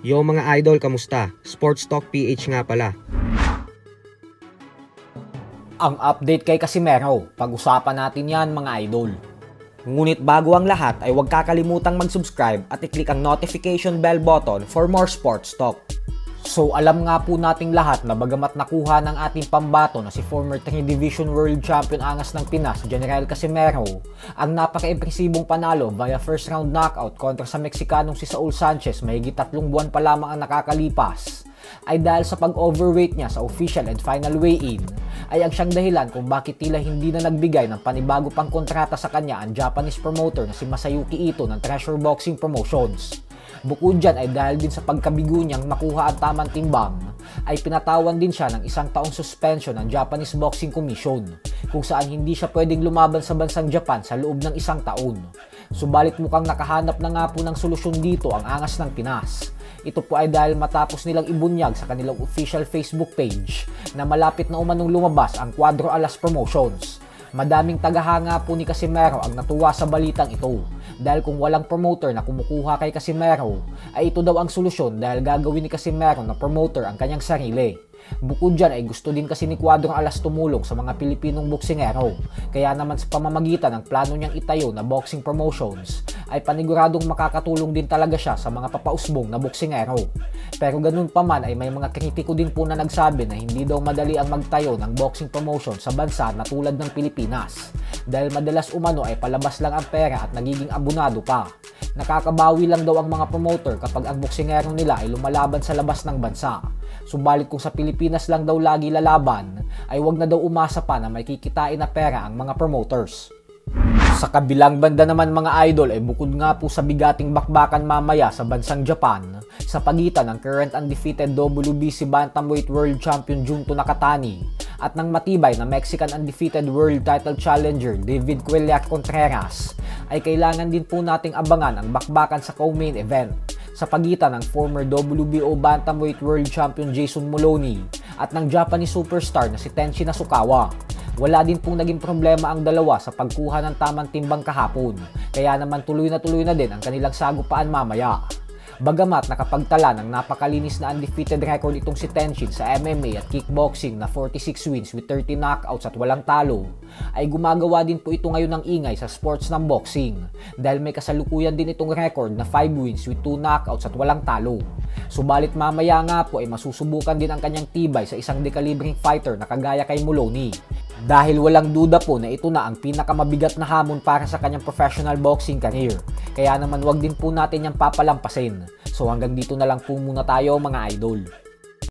Yo mga idol, kamusta? Sports Talk PH nga pala. Ang update kay Casimero, pag-usapan natin yan mga idol. Ngunit bago ang lahat ay huwag kakalimutang mag-subscribe at i-click ang notification bell button for more sports talk. So alam nga po nating lahat na bagamat nakuha ng ating pambato na si former 3 Division World Champion angas ng Pinas, General Casimero, ang napaka-impresibong panalo via first round knockout kontra sa Mexicanong si Saul Sanchez mahigit 3 buwan pa lamang ang nakakalipas, ay dahil sa pag-overweight niya sa official and final weigh-in, ay ang siyang dahilan kung bakit tila hindi na nagbigay ng panibago pang kontrata sa kanya ang Japanese promoter na si Masayuki Ito ng Treasure Boxing Promotions. Bukod dyan ay dahil din sa pagkabigo niyang makuha ang tamang timbang, ay pinatawan din siya ng 1 taong suspension ng Japanese Boxing Commission, kung saan hindi siya pwedeng lumaban sa bansang Japan sa loob ng 1 taon. Subalit mukhang nakahanap na nga po ng solusyon dito ang angas ng Pinas. Ito po ay dahil matapos nilang ibunyag sa kanilang official Facebook page na malapit na umanong lumabas ang Cuadro Alas Promotions. Madaming tagahanga po ni Casimero ang natuwa sa balitang ito dahil kung walang promoter na kumukuha kay Casimero ay ito daw ang solusyon dahil gagawin ni Casimero na promoter ang kanyang sarili. Bukod dyan ay gusto din kasi ni Cuadro Alas tumulong sa mga Pilipinong boksingero, kaya naman sa pamamagitan ng plano niyang itayo na boxing promotions ay paniguradong makakatulong din talaga siya sa mga papausbong na boksingero. Pero ganun pa man ay may mga kritiko din po na nagsabi na hindi daw madali ang magtayo ng boxing promotion sa bansa na tulad ng Pilipinas dahil madalas umano ay palabas lang ang pera at nagiging abonado pa. Nakakabawi lang daw ang mga promoter kapag ang boksingero nila ay lumalaban sa labas ng bansa. Subalit kung sa Pilipinas lang daw lagi lalaban, ay wag na daw umasa pa na may kikitain na pera ang mga promoters. Sa kabilang banda naman mga idol ay bukod nga po sa bigating bakbakan mamaya sa bansang Japan sa pagitan ng current undefeated WBC Bantamweight World Champion Junto Nakatani at ng matibay na Mexican undefeated World Title Challenger David Cuellar Contreras, ay kailangan din po nating abangan ang bakbakan sa co-main event sa pagitan ng former WBO Bantamweight World Champion Jason Moloney at ng Japanese superstar na si Tenshin Nasukawa. Wala din pong naging problema ang dalawa sa pagkuha ng tamang timbang kahapon, kaya naman tuloy na din ang kanilang sagupaan mamaya. Bagamat nakapagtala ng napakalinis na undefeated record itong si Tenshin sa MMA at kickboxing na 46 wins with 30 knockouts at walang talo, ay gumagawa din po ito ngayon ng ingay sa sports ng boxing dahil may kasalukuyan din itong record na 5 wins with 2 knockouts at walang talo. Subalit mamaya nga po ay masusubukan din ang kanyang tibay sa isang dekalibring fighter na kagaya kay Moloney. Dahil walang duda po na ito na ang pinakamabigat na hamon para sa kanyang professional boxing career. Kaya naman wag din po natin yang papalampasin. So hanggang dito na lang po muna tayo mga idol.